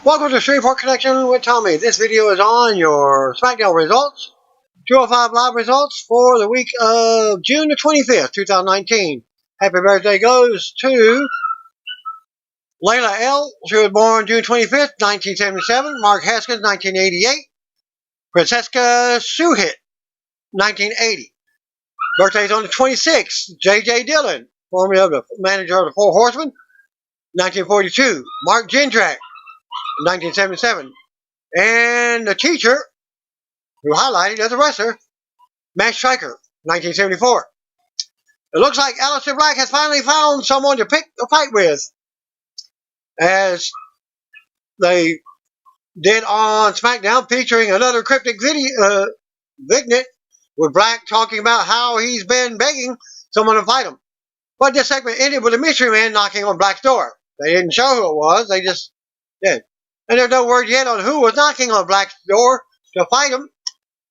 Welcome to Shreveport Connection with Tommy. This video is on your SmackDown results, 205 Live results for the week of June the 25th, 2019. Happy birthday goes to Layla L. She was born June 25th, 1977. Mark Haskins, 1988. Francesca Suhit, 1980. Birthdays on the 26th. J.J. Dillon, formerly of the manager of the Four Horsemen, 1942. Mark Jindrak, 1977. And the teacher, who highlighted as a wrestler, Matt Striker, 1974. It looks like Aleister Black has finally found someone to pick a fight with, as they did on SmackDown, featuring another cryptic vignette with Black talking about how he's been begging someone to fight him. But this segment ended with a mystery man knocking on Black's door. They didn't show who it was, they just did. And there's no word yet on who was knocking on Black's door to fight him.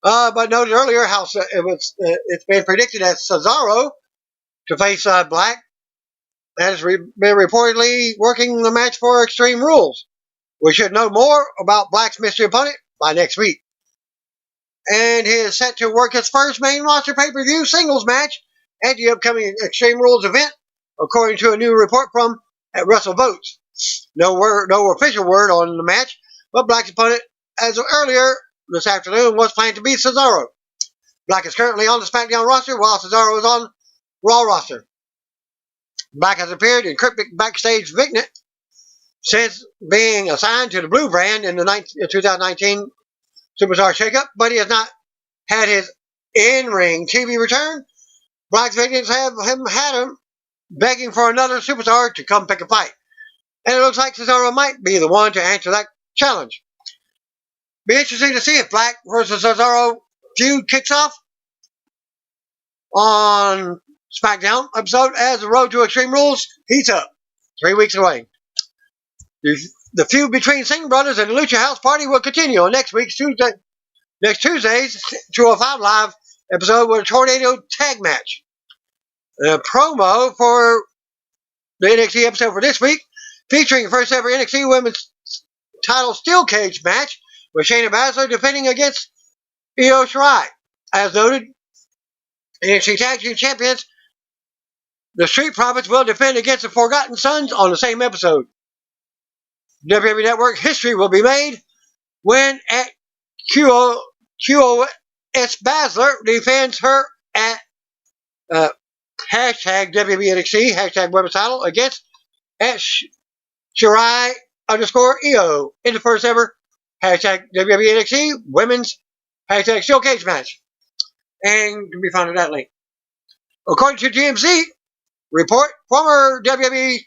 But noted earlier how it's been predicted that Cesaro to face Black has been reportedly working the match for Extreme Rules. We should know more about Black's mystery opponent by next week. And he is set to work his first main roster pay-per-view singles match at the upcoming Extreme Rules event, according to a new report from at WrestleVotes. No official word on the match, but Black's opponent, as of earlier this afternoon, was planned to be Cesaro. Black is currently on the SmackDown roster, while Cesaro is on Raw roster. Black has appeared in cryptic backstage vignette since being assigned to the Blue brand in the 2019 Superstar Shakeup, but he has not had his in-ring TV return. Black's vignettes have had him begging for another superstar to come pick a fight. And it looks like Cesaro might be the one to answer that challenge. Be interesting to see if Black versus Cesaro feud kicks off on SmackDown episode as the road to Extreme Rules heats up. 3 weeks away. The feud between Singh Brothers and the Lucha House Party will continue on next Tuesday's 205 Live episode with a Tornado Tag Match. The promo for the NXT episode for this week, featuring the first ever NXT Women's title Steel Cage match with Shayna Baszler defending against Io Shirai. As noted, NXT Tag Team Champions, the Street Profits will defend against the Forgotten Sons on the same episode. WWE Network history will be made when at QOS Baszler defends her at hashtag WWE NXT, hashtag women's title against at Shirai _EO in the first ever hashtag WWE NXT women's hashtag Steel Cage match. And can be found at that link. According to GMC report, former WWE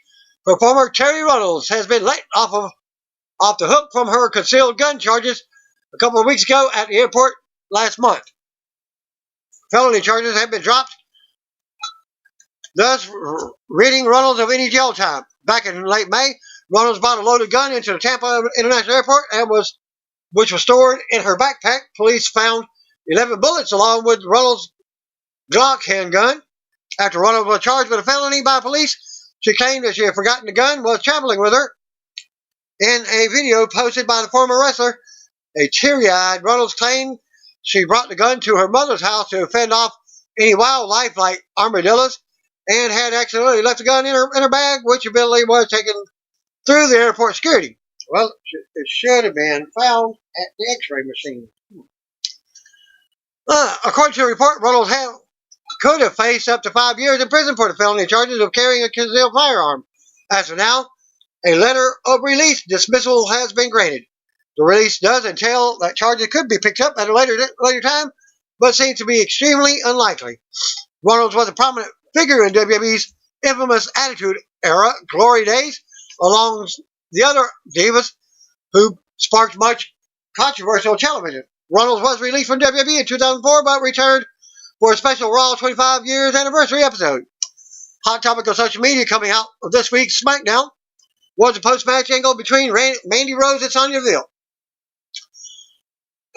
performer Terry Runnels has been let off the hook from her concealed gun charges a couple of weeks ago at the airport last month. Felony charges have been dropped, thus ridding Runnels of any jail time. Back in late May, Runnels brought a loaded gun into the Tampa International Airport which was stored in her backpack. Police found 11 bullets along with Runnels' Glock handgun. After Runnels was charged with a felony by police, she claimed that she had forgotten the gun was traveling with her. In a video posted by the former wrestler, a teary-eyed Runnels claimed she brought the gun to her mother's house to fend off any wildlife like armadillos and had accidentally left the gun in her bag, which eventually was taken through the airport security. Well, it should have been found at the x-ray machine. According to the report, Runnels could have faced up to 5 years in prison for the felony charges of carrying a concealed firearm. As of now, a letter of release dismissal has been granted. The release does entail that charges could be picked up at a later time, but seems to be extremely unlikely. Runnels was a prominent figure in WWE's infamous Attitude Era glory days, along the other divas who sparked much controversy on television. Runnels was released from WWE in 2004, but returned for a special Raw 25 years anniversary episode. Hot topic of social media coming out of this week's SmackDown was a post-match angle between Mandy Rose and Sonya Deville.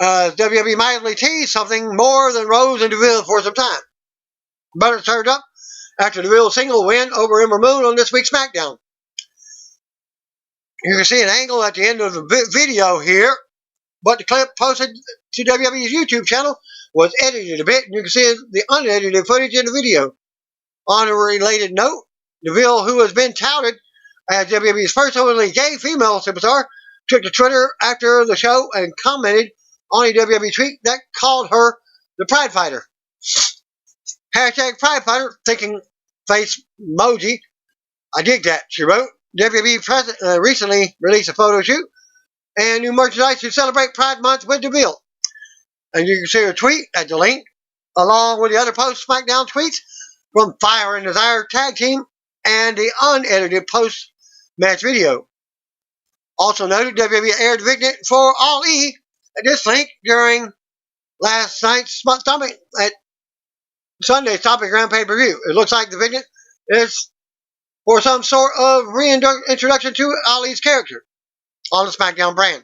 WWE mildly teased something more than Rose and Deville for some time. But it turned up after Deville's single win over Ember Moon on this week's SmackDown. You can see an angle at the end of the video here, but the clip posted to WWE's YouTube channel was edited a bit, and you can see the unedited footage in the video. On a related note, Neville, who has been touted as WWE's first openly gay female superstar, took to Twitter after the show and commented on a WWE tweet that called her the Pride Fighter. Hashtag Pride Fighter, thinking face emoji. I dig that, she wrote. WWE recently released a photo shoot and new merchandise to celebrate Pride Month with Neville. And you can see her tweet at the link, along with the other post-SmackDown tweets from Fire and Desire Tag Team and the unedited post-match video. Also noted, WWE aired the vignette for All E at this link during last night's stomping at Sunday's Stomping Ground pay-per-view. It looks like the vignette is for some sort of reintroduction to Ali's character on the SmackDown brand.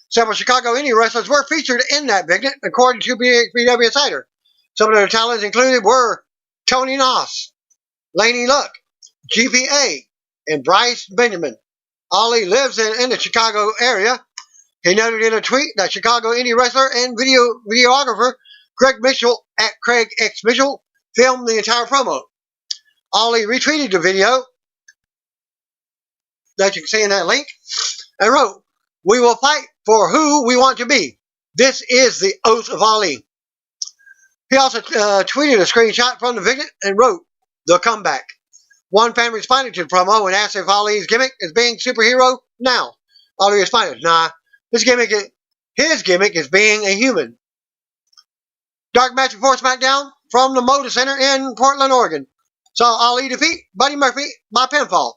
Several Chicago indie wrestlers were featured in that vignette, according to BW Insider. Some of their talents included were Tony Noss, Laney Luck, GPA, and Bryce Benjamin. Ali lives in the Chicago area. He noted in a tweet that Chicago indie wrestler and videographer Craig Mitchell at Craig X Mitchell filmed the entire promo. Ali retweeted the video that you can see in that link and wrote, "We will fight for who we want to be. This is the oath of Ali." He also tweeted a screenshot from the vignette and wrote, "The comeback." One fan responded to the promo and asked if Ali's gimmick is being superhero now. Ali responded, "Nah, his gimmick is being a human." Dark match before SmackDown from the Moda Center in Portland, Oregon saw Ali defeat Buddy Murphy by pinfall.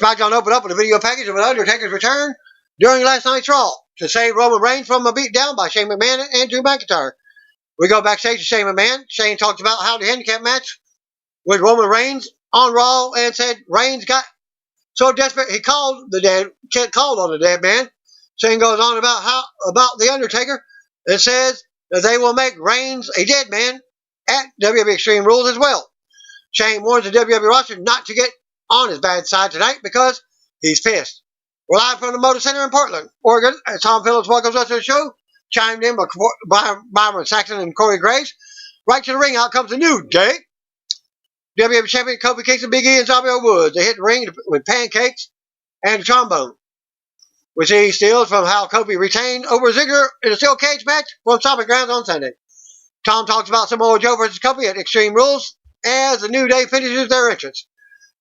SmackDown opened up with a video package of an Undertaker's return during last night's Raw to save Roman Reigns from a beatdown by Shane McMahon and Drew McIntyre. We go backstage to Shane McMahon. Shane talked about how the handicap match with Roman Reigns on Raw and said Reigns got so desperate he called on the dead man. Shane goes on about the Undertaker and says that they will make Reigns a dead man at WWE Extreme Rules as well. Shane warns the WWE roster not to get on his bad side tonight because he's pissed. We're live from the Motor Center in Portland, Oregon, as Tom Phillips welcomes us to the show, chimed in by Byron Saxton and Corey Graves. Right to the ring, out comes the New Day. WWE Champion Kofi Kingston, Big E, and Xavier Woods. They hit the ring with pancakes and a trombone, which he steals from how Kofi retained over Ziggler in a steel cage match from Stomping Grounds on Sunday. Tom talks about Samoa Joe versus Kofi at Extreme Rules as the New Day finishes their entrance.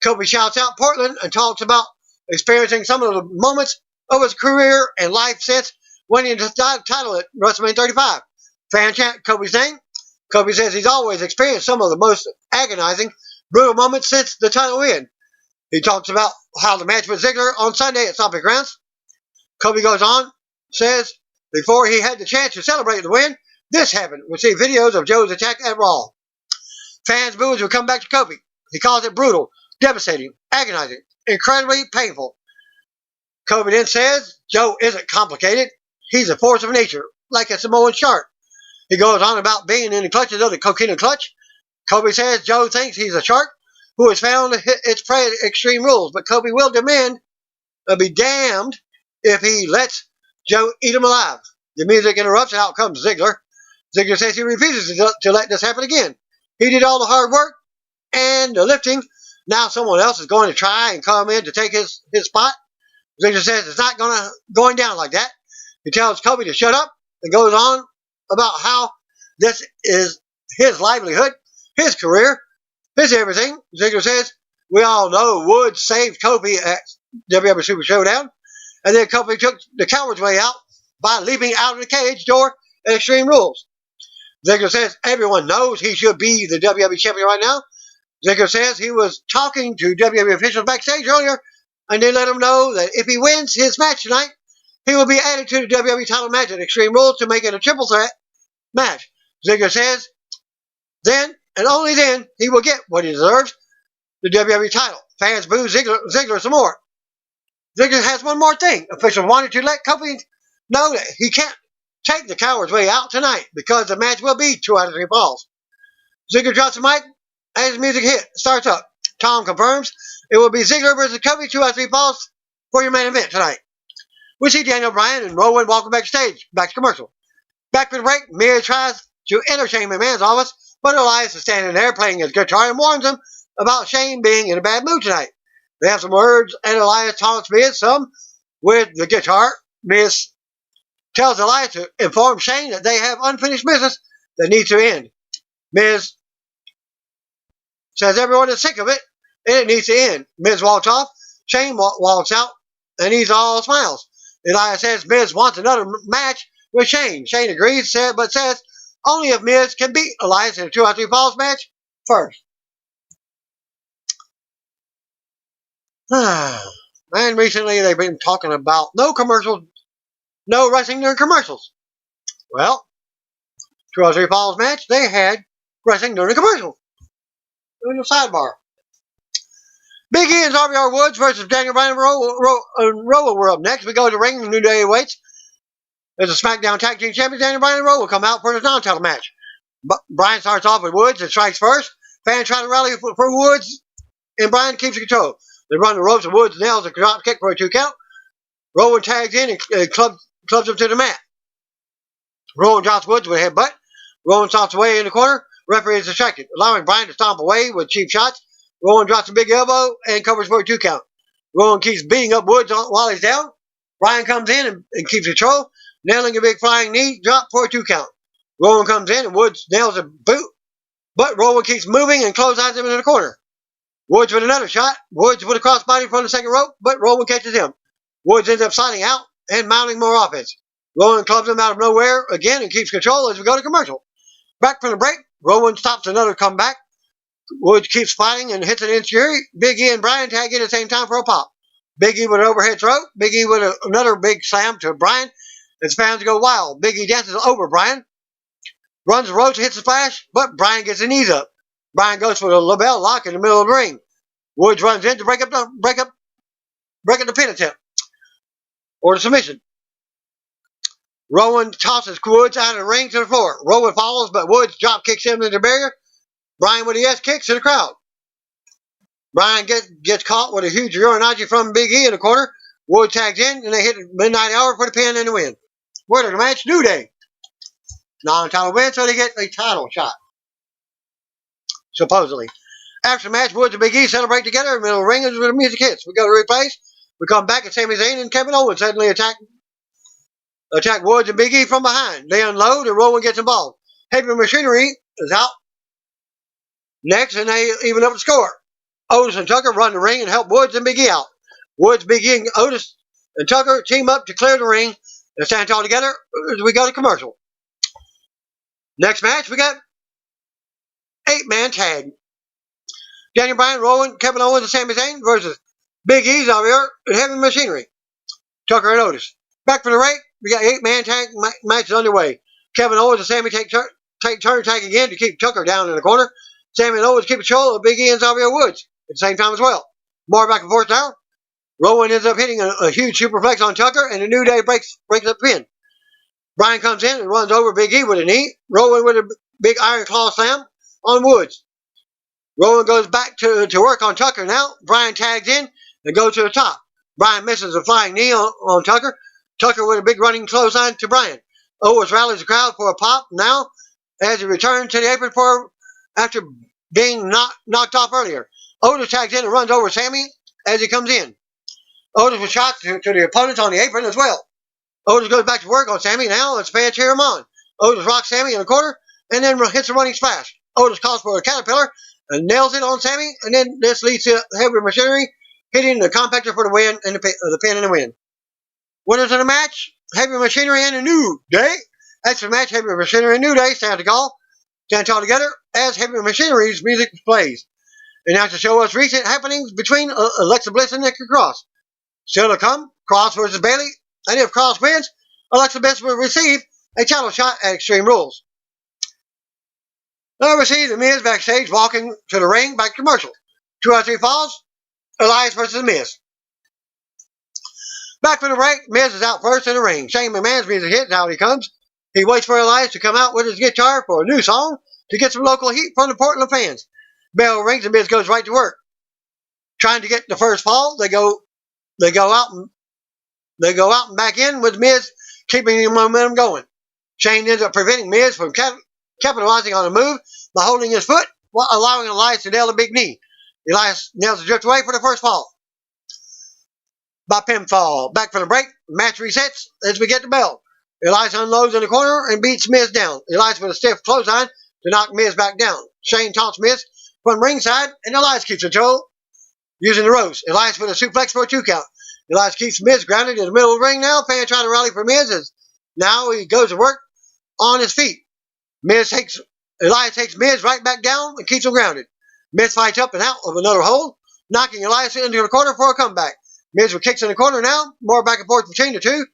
Kofi shouts out Portland and talks about experiencing some of the moments of his career and life since winning the title at WrestleMania 35. Fan chant Kofi's name. Kofi says he's always experienced some of the most agonizing, brutal moments since the title win. He talks about how the match with Ziggler on Sunday at Stomping Grounds. Kofi goes on, says before he had the chance to celebrate the win, this happened. We see videos of Joe's attack at Raw. Fans boo as we come back to Kofi. He calls it brutal, devastating, agonizing, incredibly painful. Kofi then says Joe isn't complicated. He's a force of nature, like a Samoan shark. He goes on about being in the clutches of the coquina clutch. Kofi says Joe thinks he's a shark who has found its prey at Extreme Rules, but Kofi will be damned if he lets Joe eat him alive. The music interrupts and out comes Ziggler. Ziggler says he refuses to let this happen again. He did all the hard work and the lifting. Now someone else is going to try and come in to take his spot. Ziggler says it's not going down like that. He tells Kofi to shut up and goes on about how this is his livelihood, his career, his everything. Ziggler says, we all know Woods saved Kofi at WWE Super Showdown, and then Kofi took the coward's way out by leaping out of the cage door at Extreme Rules. Ziggler says everyone knows he should be the WWE champion right now. Ziggler says he was talking to WWE officials backstage earlier, and they let him know that if he wins his match tonight, he will be added to the WWE title match at Extreme Rules to make it a triple threat match. Ziggler says then, and only then, he will get what he deserves, the WWE title. Fans boo Ziggler some more. Ziggler has one more thing. Officials wanted to let Kofi know that he can't take the coward's way out tonight because the match will be 2 out of 3 falls. Ziggler drops the mic as the music starts up. Tom confirms it will be Ziggler versus Kofi 2 out of 3 falls for your main event tonight. We see Daniel Bryan and Rowan walking backstage, back to commercial. Back for the break, Miz tries to enter Shane McMahon's office, but Elias is standing there playing his guitar and warns him about Shane being in a bad mood tonight. They have some words, and Elias taunts Miz some with the guitar. Miz tells Elias to inform Shane that they have unfinished business that needs to end. Miz says everyone is sick of it, and it needs to end. Miz walks off. Shane walks out, and he's all smiles. Elias says Miz wants another match with Shane. Shane agrees, but says only if Miz can beat Elias in a 2 out of 3 falls match first. And recently they've been talking about no commercials, no wrestling during commercials. Well, 2 out of 3 falls match, they had wrestling during the commercial. During the sidebar. Big E and RBR Woods versus Daniel Bryan and Rowan were up next. We go to the ring. New Day awaits. There's a SmackDown Tag Team Champion. Daniel Bryan and Rowan will come out for his non-title match. Bryan starts off with Woods and strikes first. Fans try to rally for Woods, and Bryan keeps control. They run the ropes, and Woods nails a drop kick for a 2 count. Rowan tags in and clubs him to the mat. Rowan drops Woods with a headbutt. Rowan stomps away in the corner. Referee is distracted, allowing Bryan to stomp away with cheap shots. Rowan drops a big elbow and covers for a 2 count. Rowan keeps beating up Woods while he's down. Bryan comes in and keeps control, nailing a big flying knee drop for a 2 count. Rowan comes in and Woods nails a boot, but Rowan keeps moving and clotheslines him in the corner. Woods with another shot. Woods with a crossbody from the second rope, but Rowan catches him. Woods ends up sliding out and mounting more offense. Rowan clubs him out of nowhere again and keeps control as we go to commercial. Back from the break, Rowan stops another comeback. Woods keeps fighting and hits an insecurity. Big E and Bryan tag in at the same time for a pop. Big E with an overhead throw. Big E with another big slam to Bryan. His fans go wild. Big E dances over Bryan. Runs the ropes, hits the splash, but Bryan gets his knees up. Bryan goes for the label lock in the middle of the ring. Woods runs in to break up the pin attempt. Or the submission. Rowan tosses Woods out of the ring to the floor. Rowan follows, but Woods drop kicks him into the barrier. Bryan with a yes kicks to the crowd. Bryan gets caught with a huge Uranagi from Big E in the corner. Woods tags in, and they hit the midnight hour for the pin and the win. Winner of the match, New Day. Non-title win, so they get a title shot. Supposedly. After the match, Woods and Big E celebrate together in the middle of the ring as the music hits. We go to replays. We come back, and Sami Zayn and Kevin Owens suddenly attack Woods and Big E from behind. They unload, and Rowan gets involved. Heavy Machinery is out next, and they even up the score. Otis and Tucker run the ring and help Woods and Big E out. Woods, Big E, and Otis and Tucker team up to clear the ring and stand tall together as we go to commercial. Next match, we got 8-man tag. Daniel Bryan, Rowan, Kevin Owens, and Sami Zayn versus Big E's out here and Heavy Machinery. Tucker and Otis. Back for the break, we got 8-man tag matches underway. Kevin Owens and Sami take turn tagging in to keep Tucker down in the corner. Sami and Owens keep control of Big E and Xavier Woods at the same time as well. More back and forth now. Rowan ends up hitting a huge superplex on Tucker, and the New Day breaks up the pin. Bryan comes in and runs over Big E with a knee. Rowan with a big iron claw slam on Woods. Rowan goes back to work on Tucker now. Bryan tags in and goes to the top. Bryan misses a flying knee on Tucker. Tucker with a big running clothesline to Bryan. Owens rallies the crowd for a pop now as he returns to the apron after being knocked off earlier. Otis tags in and runs over Sami as he comes in. Otis was shot to the opponents on the apron as well. Otis goes back to work on Sami now as fans cheer him on. Otis rocks Sami in the corner and then hits a running splash. Otis calls for a caterpillar and nails it on Sami, and then this leads to Heavy Machinery hitting the compactor for the win and the pin and the win. Winners of the match, Heavy Machinery and the New Day. After the match, Heavy Machinery and New Day stand tall together as Heavy Machinery's music plays. And now to show us recent happenings between Alexa Bliss and Nikki Cross. Still to come, Cross versus Bayley, and if Cross wins, Alexa Bliss will receive a title shot at Extreme Rules. Now we see The Miz backstage walking to the ring, back to commercial. 2 out of 3 falls, Elias versus The Miz. Back from the break, Miz is out first in the ring. Shane McMahon's music hits, out he comes. He waits for Elias to come out with his guitar for a new song to get some local heat from the Portland fans. Bell rings and Miz goes right to work. Trying to get the first fall, they go They go out and back in with Miz keeping the momentum going. Shane ends up preventing Miz from capitalizing on the move by holding his foot while allowing Elias to nail a big knee. Elias nails the drift away for the first fall by pinfall. Back from the break, match resets as we get the bell. Elias unloads in the corner and beats Miz down. Elias with a stiff clothesline to knock Miz back down. Shane taunts Miz from ringside, and Elias keeps control using the ropes. Elias with a suplex for a 2 count. Elias keeps Miz grounded in the middle of the ring now. Fans trying to rally for Miz as now he goes to work on his feet. Elias takes Miz right back down and keeps him grounded. Miz fights up and out of another hold, knocking Elias into the corner for a comeback. Miz with kicks in the corner now, more back and forth between the two.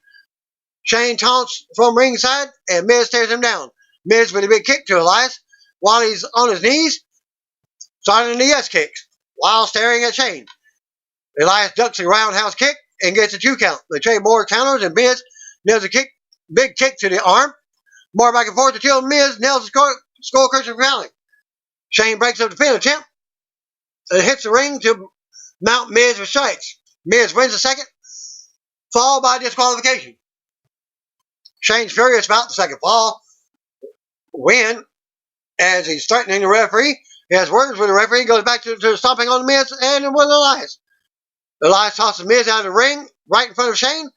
Shane taunts from ringside, and Miz tears him down. Miz with a big kick to Elias while he's on his knees, starting the yes kicks while staring at Shane. Elias ducks a roundhouse kick and gets a 2 count. They trade more counters, and Miz nails a big kick to the arm. More back and forth until Miz nails the skull crusher finale. Shane breaks up the pin attempt and hits the ring to mount Miz with strikes. Miz wins the second fall by disqualification. Shane's furious about the second fall win as he's threatening the referee. He has words with the referee, goes back to stomping on the Miz and with Elias. Elias tosses Miz out of the ring right in front of Shane.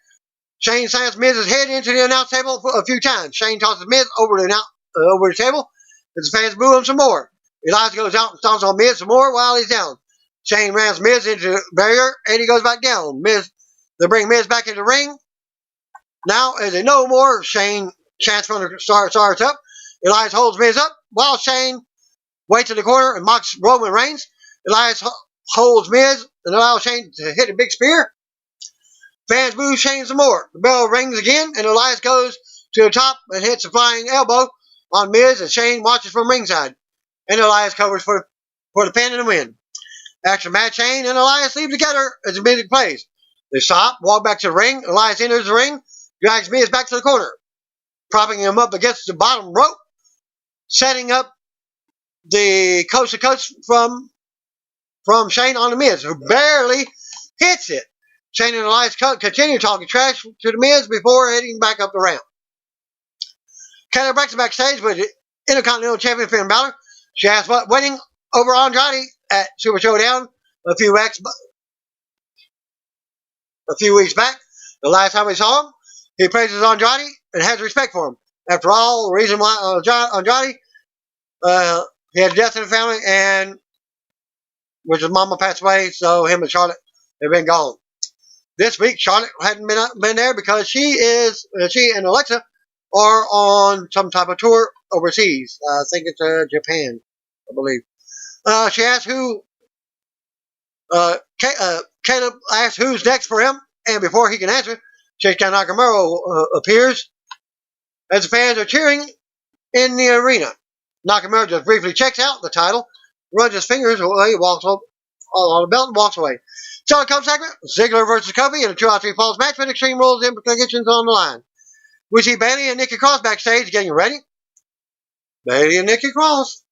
Shane slams Miz's head into the announce table a few times. Shane tosses Miz over the table as the fans boo him some more. Elias goes out and stomps on Miz some more while he's down. Shane rams Miz into the barrier and he goes back down. They bring Miz back into the ring. Now, as they know more, Shane chants from the starts up. Elias holds Miz up while Shane waits in the corner and mocks Roman Reigns. Elias holds Miz and allows Shane to hit a big spear. Fans boo Shane some more. The bell rings again, and Elias goes to the top and hits a flying elbow on Miz as Shane watches from ringside. And Elias covers for the pin and the win. After the match, Shane and Elias leave together as the music plays. They stop, walk back to the ring. Elias enters the ring, drags Miz back to the corner, propping him up against the bottom rope, setting up the coast to coast from Shane on the Miz, who barely hits it. Shane and Elias continue talking trash to the Miz before heading back up the ramp. Kayla breaks backstage with the Intercontinental Champion Finn Balor. She asks what winning over Andrade at Super Showdown a few weeks back. The last time we saw him, he praises Andrade and has respect for him. After all, the reason why Andrade he had a death in the family, and which his mama passed away, so him and Charlotte have been gone. This week, Charlotte hadn't been there because she and Alexa are on some type of tour overseas. I think it's Japan, I believe. She asked Caleb asks who's next for him, and before he can answer, Shinsuke Nakamura appears as the fans are cheering in the arena. Nakamura just briefly checks out the title, runs his fingers away, walks up on the belt, and walks away. So the Cup segment, Ziggler versus Kofi in a 2 out of 3 falls match with Extreme Rules implications on the line. We see Bayley and Nikki Cross backstage getting ready. Bayley and Nikki Cross.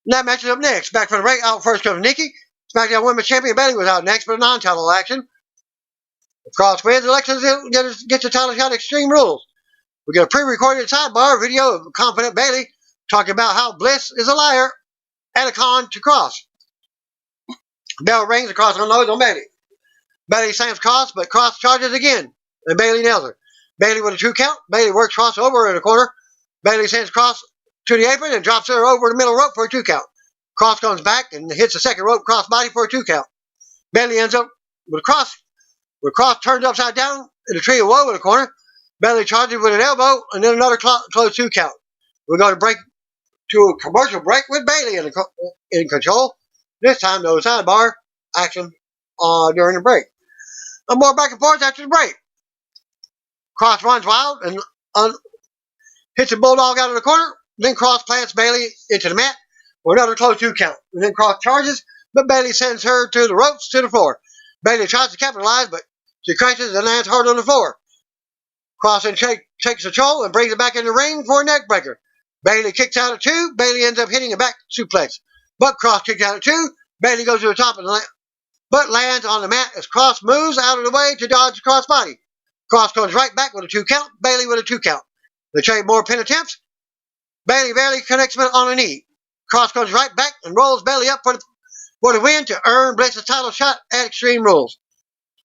And that match is up next. Back from the break, out first comes Nikki. SmackDown Women's Champion Bayley was out next for the non-title action. If Cross wins, Alexa gets a title shot at Extreme Rules. We get a pre-recorded sidebar video of confident Bayley talking about how Bliss is a liar and a con to Cross. Bell rings and Cross unloads on Bayley. Bayley slams Cross, but Cross charges again, and Bayley nails her. Bayley with a 2 count. Bayley works Cross over in the corner. Bayley sends Cross to the apron and drops her over the middle rope for a 2 count. Cross comes back and hits the second rope cross body for a 2 count. Bayley ends up with Cross turned upside down in a tree of woe in the corner. Bayley charges with an elbow and then another close 2 count. We're going to a commercial break with Bayley in control. This time, no sidebar action during the break. And more back and forth after the break. Cross runs wild and hits a bulldog out of the corner. Then Cross plants Bayley into the mat for another close 2 count. And then Cross charges, but Bayley sends her to the ropes to the floor. Bayley tries to capitalize, but she crashes and lands hard on the floor. Cross then takes control and brings it back in the ring for a neck breaker. Bayley kicks out at 2. Bayley ends up hitting a back suplex. But Cross kicks out at 2. Bayley goes to the top but lands on the mat as Cross moves out of the way to dodge the crossbody. Cross comes right back with a 2 count, Bailey with a 2 count. They trade more pin attempts. Bailey barely connects him on a knee. Cross comes right back and rolls Bailey up for the win to earn Bliss's title shot at Extreme Rules.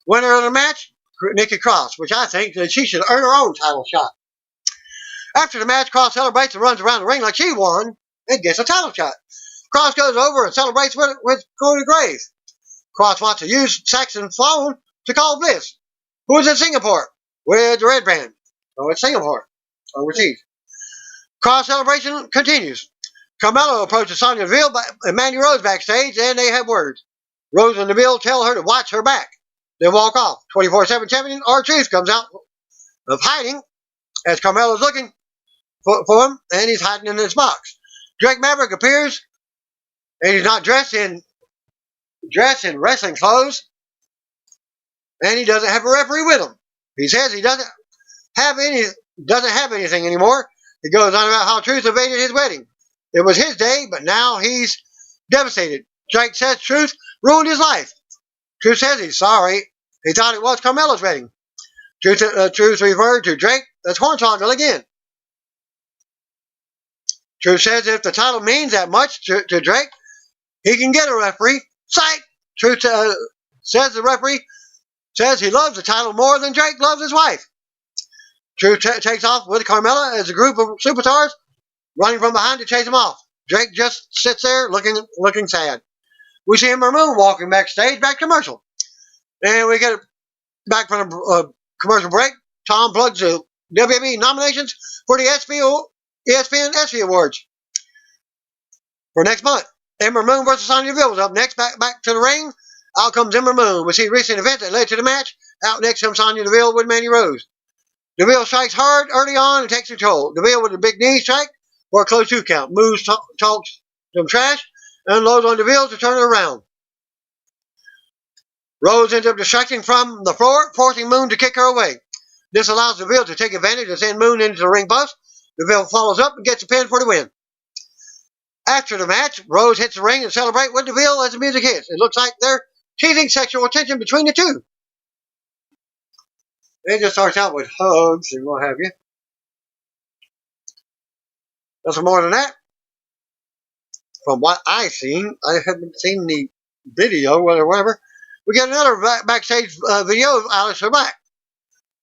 Winner of the match, Nikki Cross, which I think that she should earn her own title shot. After the match, Cross celebrates and runs around the ring like she won and gets a title shot. Cross goes over and celebrates with Cody Graves. Cross wants to use Saxon's phone to call Bliss, who is in Singapore with the red band. Oh, it's Singapore, overseas. Cross celebration continues. Carmelo approaches Sonya Deville and Mandy Rose backstage, and they have words. Rose and Deville tell her to watch her back. They walk off. 24/7 champion R-Truth comes out of hiding as Carmelo's looking for him, and he's hiding in his box. Drake Maverick appears, and he's not dressed in wrestling clothes, and he doesn't have a referee with him. He says he doesn't have anything anymore. He goes on about how Truth evaded his wedding. It was his day, but now he's devastated. Drake says Truth ruined his life. Truth says he's sorry. He thought it was Carmelo's wedding. Truth referred to Drake as Hornswoggle again. Truth says if the title means that much to Drake, he can get a referee. Psych! Truth says the referee says he loves the title more than Drake loves his wife. Truth takes off with Carmella as a group of superstars running from behind to chase him off. Drake just sits there looking sad. We see Ember Moon walking backstage, back to commercial. And we get back from a commercial break. Tom plugs the WWE nominations for the ESPN ESPY Awards for next month. Ember Moon versus Sonya Deville was up next. Back to the ring. Out comes Ember Moon. We see recent events that led to the match. Out next comes Sonya Deville with Mandy Rose. Deville strikes hard early on and takes control. Deville with a big knee strike for a close 2 count. Moose talks some trash and loads on Deville to turn it around. Rose ends up distracting from the floor, forcing Moon to kick her away. This allows Deville to take advantage and send Moon into the ring post. Deville follows up and gets a pin for the win. After the match, Rose hits the ring and celebrates with Deville as the music hits. It looks like they're teasing sexual tension between the two. It just starts out with hugs and what have you. Nothing more than that. From what I've seen, I haven't seen the video or whatever. We get another backstage video of Aleister Black.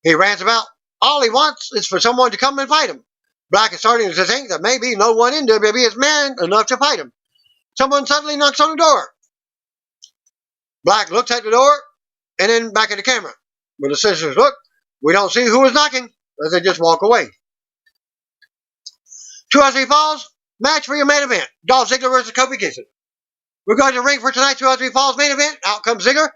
He rants about all he wants is for someone to come and fight him. Black is starting to think that maybe no one in WWE is man enough to fight him. Someone suddenly knocks on the door. Black looks at the door and then back at the camera. When the sisters look, we don't see who is knocking as they just walk away. 2 out of 3 falls. Match for your main event. Dolph Ziggler versus Kofi Kingston. We're going to the ring for tonight's 2 out of 3 falls main event. Out comes Ziggler.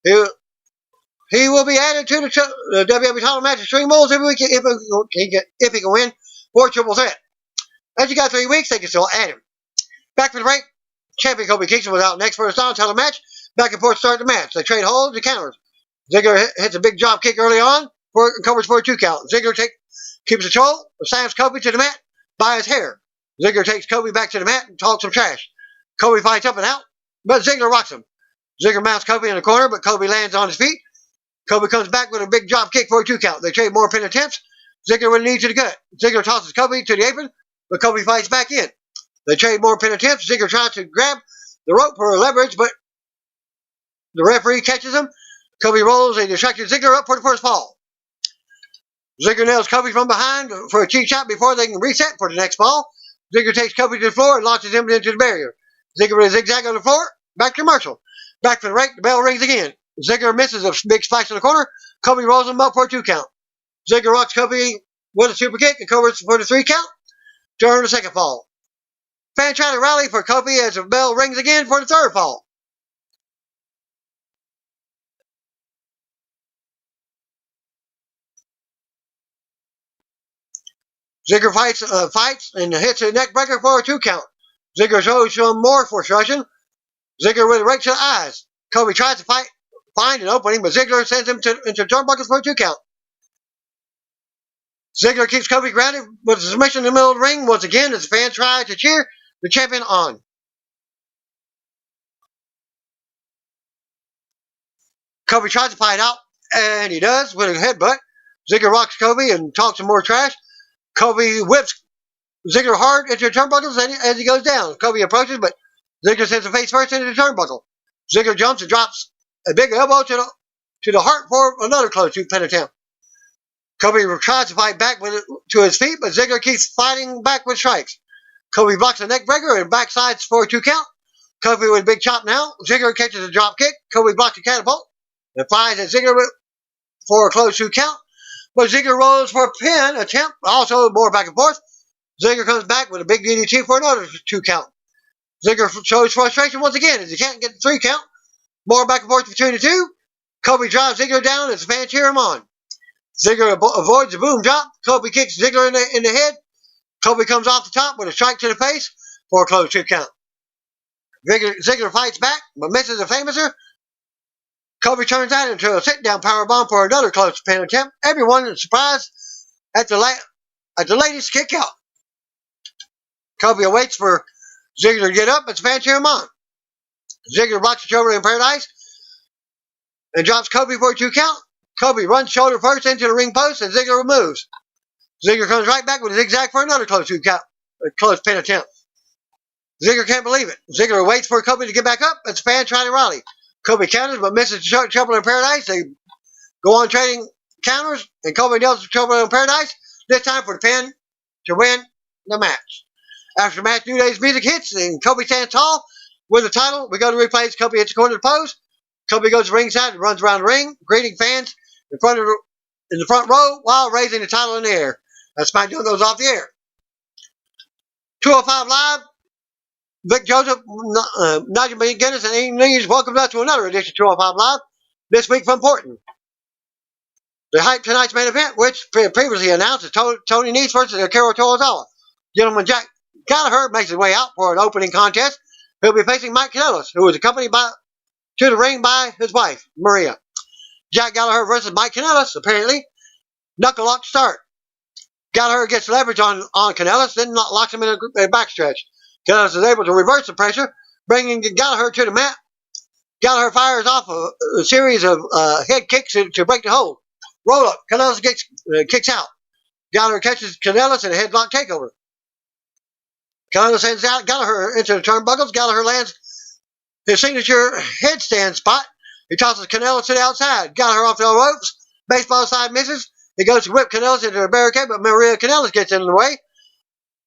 He will be added to the WWE title match Extreme Rules if he can win for a triple threat. As you got 3 weeks, they can still add him. Back for the break. Champion Kofi Kingston was out next for a title match. Back and forth start the match. They trade holds and counters. Ziggler hits a big drop kick early on, covers for a 2 count. Ziggler keeps control, slams Kofi to the mat by his hair. Ziggler takes Kofi back to the mat and talks some trash. Kofi fights up and out, but Ziggler rocks him. Ziggler mounts Kofi in the corner, but Kofi lands on his feet. Kofi comes back with a big drop kick for a 2 count. They trade more pin attempts. Ziggler with a knee to the gut. Ziggler tosses Kofi to the apron, but Kofi fights back in. They trade more pin attempts. Ziggler tries to grab the rope for leverage, but the referee catches him. Kofi rolls a distracted Ziggler up for the first fall. Ziggler nails Kofi from behind for a cheap shot before they can reset for the next fall. Ziggler takes Kofi to the floor and launches him into the barrier. Ziggler with a zigzag on the floor. Back to commercial. Back for the break. The bell rings again. Ziggler misses a big splash in the corner. Kofi rolls him up for a 2 count. Ziggler rocks Kofi with a super kick and covers for the 3 count. During the second fall. Fans try to rally for Kofi as the bell rings again for the 3rd fall. Ziggler fights and hits a neck breaker for a 2 count. Ziggler shows some more frustration. Ziggler with a right to the eyes. Kofi tries to find an opening, but Ziggler sends him into turnbuckles for a 2 count. Ziggler keeps Kofi grounded with a submission in the middle of the ring once again as the fans try to cheer the champion on. Kobe tries to fight out, and he does with a headbutt. Ziggler rocks Kobe and talks some more trash. Kobe whips Ziggler hard into the turnbuckles as he goes down. Kobe approaches, but Ziggler sends the face first into the turnbuckle. Ziggler jumps and drops a big elbow to the heart for another close pin attempt. Kobe tries to fight back to his feet, but Ziggler keeps fighting back with strikes. Kobe blocks a neck breaker and backsides for a 2 count. Kobe with a big chop now. Ziggler catches a drop kick. Kobe blocks a catapult and flies at Ziggler for a close 2 count. But Ziggler rolls for a pin attempt, also more back and forth. Ziggler comes back with a big DDT for another 2 count. Ziggler shows frustration once again as he can't get the 3 count. More back and forth between the two. Kobe drives Ziggler down as the fans cheer him on. Ziggler avoids the boom drop. Kobe kicks Ziggler in the head. Kobe comes off the top with a strike to the face for a close 2 count. Ziggler fights back, but misses a famouser. Kobe turns that into a sit-down powerbomb for another close pin attempt. Everyone is surprised at the latest kick out. Kobe waits for Ziggler to get up, but the fans cheer him on. Ziggler blocks the shoulder in paradise and drops Kobe for a 2 count. Kobe runs shoulder first into the ring post, and Ziggler moves. Ziggler comes right back with a zigzag for another close 2 count, a close pin attempt. Ziggler can't believe it. Ziggler waits for Kobe to get back up, as the fans try to rally. Kobe counters, but misses the Trouble in Paradise. They go on trading counters, and Kobe nails the Trouble in Paradise, this time for the pin to win the match. After the match, New Day's music hits, and Kobe stands tall with the title. We go to replays. Kobe hits the corner of the pose. Kobe goes to ringside and runs around the ring, greeting fans in the front row while raising the title in the air. That's SmackDown goes off the air. 205 Live. Vic Joseph, Nigel McGuinness, and Ian News welcome us to another edition of 205 Live. This week from Portland. The hype tonight's main event, which previously announced, is Tony Nese versus Akira Tozawa. Gentleman Jack Gallagher makes his way out for an opening contest. He'll be facing Mike Kanellis, who is accompanied to the ring by his wife, Maria. Jack Gallagher versus Mike Kanellis, apparently. Knuckle lock start. Gallagher gets leverage on Kanellis, then locks him in a backstretch. Kanellis is able to reverse the pressure, bringing Gallagher to the mat. Gallagher fires off a series of head kicks to break the hold. Roll up. Kanellis kicks out. Gallagher catches Kanellis in a headlock takeover. Kanellis sends out Gallagher into the turnbuckles. Gallagher lands his signature headstand spot. He tosses Kanellis to the outside. Gallagher off the ropes. Baseball side misses. He goes to whip Kanellis into the barricade, but Maria Kanellis gets in the way.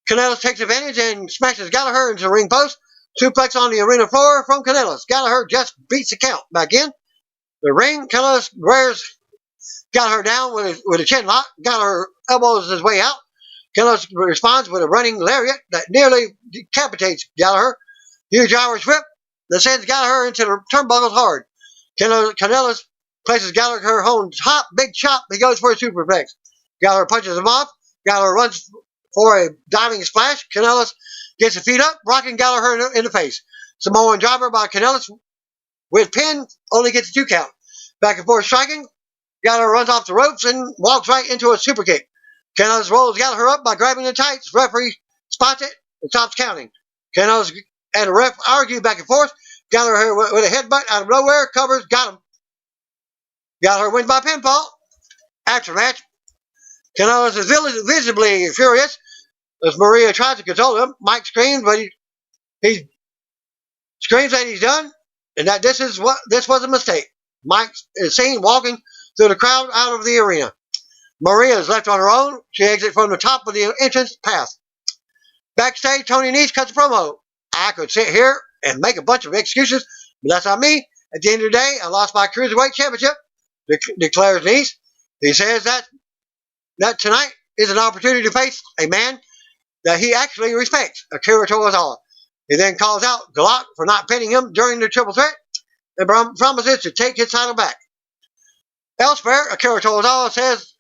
Kanellis takes advantage and smashes Gallagher into the ring post. Suplex on the arena floor from Kanellis. Gallagher just beats the count. Back in the ring, Kanellis wears Gallagher down with a chin lock. Gallagher elbows his way out. Kanellis responds with a running lariat that nearly decapitates Gallagher. Huge Irish whip that sends Gallagher into the turnbuckles hard. Kanellis places Gallagher on top. Big chop. He goes for a superplex. Gallagher punches him off. Gallagher runs for a diving splash. Kanellis gets his feet up, rocking Gallagher in the face. Samoan driver by Kanellis with pin, only gets a 2 count. Back and forth striking. Gallagher runs off the ropes and walks right into a super kick. Kanellis rolls Gallagher up by grabbing the tights. Referee spots it and stops counting. Kanellis and the ref argue back and forth. Gallagher with a headbutt out of nowhere, covers, got him. Gallagher wins by pinfall. After the match, Kanellis is visibly furious as Maria tries to console him. Mike screams, but he screams that he's done and that this was a mistake. Mike is seen walking through the crowd out of the arena. Maria is left on her own. She exits from the top of the entrance path. Backstage, Tony Nese cuts a promo. I could sit here and make a bunch of excuses, but that's not me. At the end of the day, I lost my Cruiserweight Championship, declares Nese. He says that tonight is an opportunity to face a man that he actually respects, Akira Tozawa. He then calls out Galak for not pinning him during the triple threat and promises to take his title back. Elsewhere, Akira Tozawa says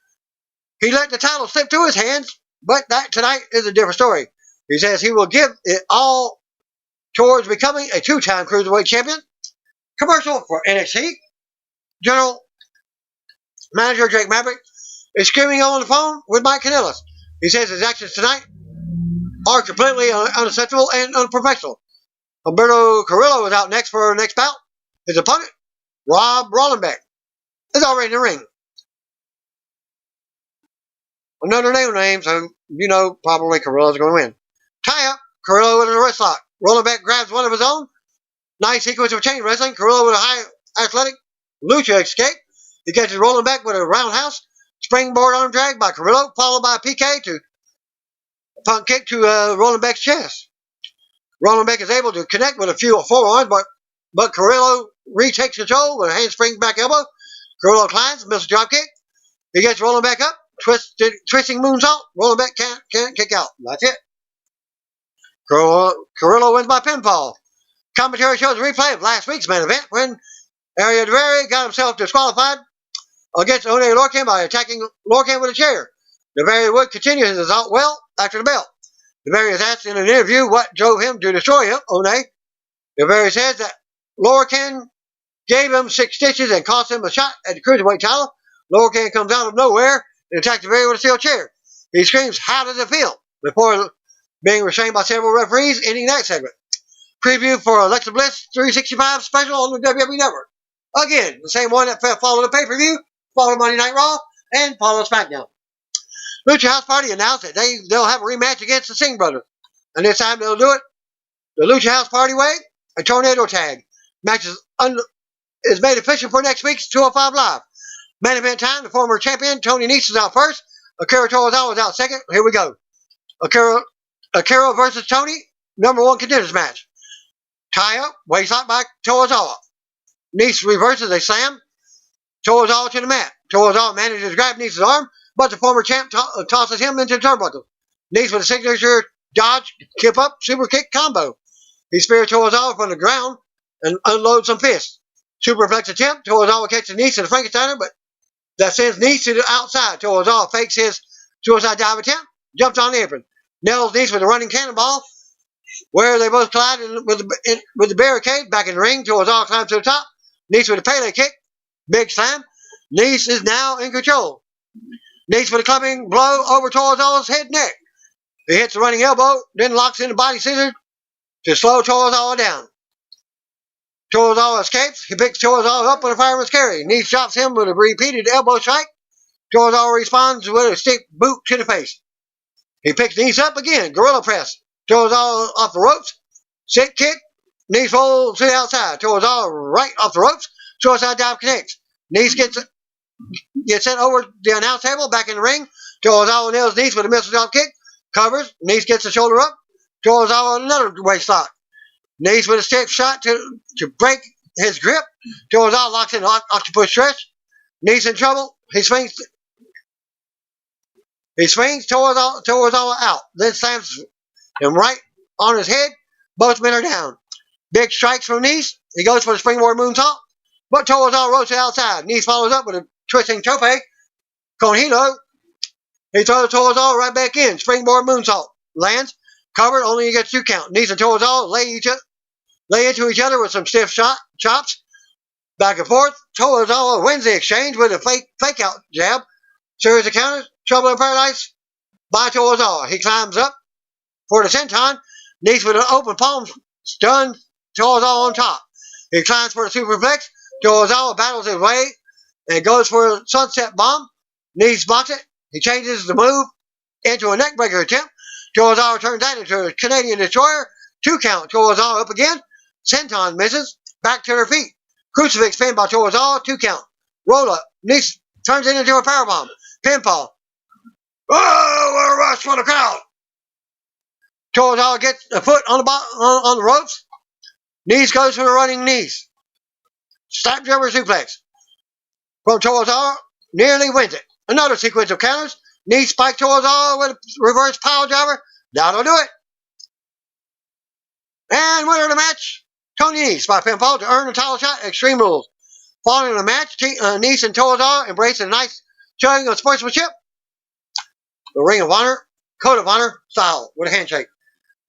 he let the title slip through his hands, but that tonight is a different story. He says he will give it all towards becoming a 2-time Cruiserweight champion. Commercial for NXT. General Manager Drake Maverick is screaming on the phone with Mike Kanellis. He says his actions tonight are completely unacceptable and unprofessional. Humberto Carrillo is out next for our next bout. His opponent, Rob Rollenbeck. is already in the ring. Another name, so you know probably Carilla's going to win. Tie up, Carilla with a wrist lock. Rolling back grabs one of his own. Nice sequence of chain wrestling. Carilla with a high athletic lucha escape. He catches rolling back with a roundhouse. Springboard arm drag by Carrillo, followed by a PK to punt kick to rolling back's chest. Rolling back is able to connect with a few forearms, but Carrillo retakes control with a handspring back elbow. Carrillo climbs, misses drop kick. He gets rolling back up, twisting moonsault. Rolling back can't kick out. That's it. Carrillo wins by pinfall. Commentary shows a replay of last week's main event when Ariel Devere got himself disqualified against One Lorcan by attacking Lorcan with a chair. Devere would continue his assault well after the belt. Devere is asked in an interview what drove him to destroy him, One. Devere says that Lorcan gave him 6 stitches and cost him a shot at the cruiserweight title. Lorcan comes out of nowhere and attacks Devere with a steel chair. He screams, "How does it feel?" before being restrained by several referees, ending that segment. Preview for Alexa Bliss 365 special on the WWE Network. Again, the same one that followed the pay-per-view, followed Monday Night Raw, and followed SmackDown. Lucha House Party announced that they'll have a rematch against the Singh brothers. And this time they'll do it the Lucha House Party way, a tornado tag. Match is made official for next week's 205 Live. Main event time, the former champion Tony Nese is out first. Akira Tozawa is out second. Here we go. Akira versus Tony, #1 contenders match. Tie up, waistlock by Tozawa. Nese reverses a slam. Tozawa to the mat. Tozawa manages to grab Nese's arm, but the former champ tosses him into the turnbuckle. Nese with a signature dodge, kip up, super kick combo. He spears Tozawa from the ground and unloads some fists. Superplex attempt. Tozawa catches Nese in the Frankensteiner, but that sends Nese to the outside. Tozawa fakes his suicide dive attempt, jumps on the apron, nails Nese with a running cannonball, where they both collide with the barricade. Back in the ring, Tozawa climbs to the top. Nese with a Pele kick, big slam. Nese is now in control. Nese with a clubbing blow over Tozawa's head and neck. He hits the running elbow, then locks in the body scissors to slow Tozawa down. Tozawa escapes. He picks Tozawa up with a fireman's carry. Nese chops him with a repeated elbow strike. Tozawa responds with a stick boot to the face. He picks Nese up again. Gorilla press. Tozawa off the ropes. Sit kick. Nese rolls to the outside. Tozawa right off the ropes. Suicide dive connects. Nese gets sent over the announce table. Back in the ring. Tozawa nails Nese with a missile drop kick. Covers. Nese gets the shoulder up. Tozawa another waist lock. Nese with a stiff shot to break his grip. Tozawa locks in an octopus stretch. Nese in trouble. He swings Tozawa out. Then slams him right on his head. Both men are down. Big strikes from Nese. He goes for the springboard moonsault, but Tozawa rolls to the outside. Nese follows up with a twisting tope. Conhilo. He throws Tozawa right back in. Springboard moonsault. Lands. Covered. Only he gets 2 count. Nese and Tozawa lay into each other with some stiff chops. Back and forth. Tozawa wins the exchange with a fake out jab. Series of counters. Trouble in Paradise by Tozawa. He climbs up for the senton. Nese with an open palm stuns Tozawa on top. He climbs for the superplex. Tozawa battles his way and goes for a sunset bomb. Nese blocks it. He changes the move into a neckbreaker attempt. Tozawa turns that into a Canadian destroyer. 2 count. Tozawa up again. Senton misses. Back to their feet. Crucifix pinned by Tozawa. 2 count. Roll up. Nese turns it into a powerbomb. Pinfall. Oh, what a rush for the crowd. Tozawa gets a foot on the ropes. Nese goes for the running knees. Slap jumper suplex from Tozawa. Nearly wins it. Another sequence of counters. Nese spikes Tozawa with a reverse pile driver. That'll do it. And winner of the match, Tony Nese by pinfall to earn the title shot at Extreme Rules. Following the match, Nese and Tozawa embrace a nice showing of sportsmanship. The Ring of Honor, Code of Honor style with a handshake.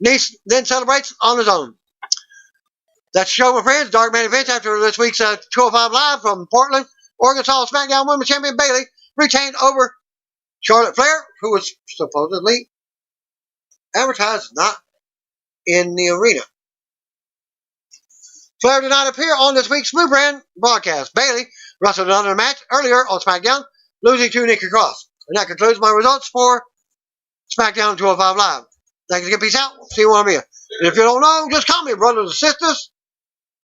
Nese then celebrates on his own. That's the show, my friends. Dark Man events after this week's 205 Live from Portland, Oregon. SmackDown Women's Champion Bayley retained over Charlotte Flair, who was supposedly advertised not in the arena. Flair did not appear on this week's Blue Brand broadcast. Bayley wrestled another match earlier on SmackDown, losing to Nikki Cross. And that concludes my results for SmackDown 205 Live. Thanks again. Peace out. See you on here. And if you don't know, just call me, brothers and sisters.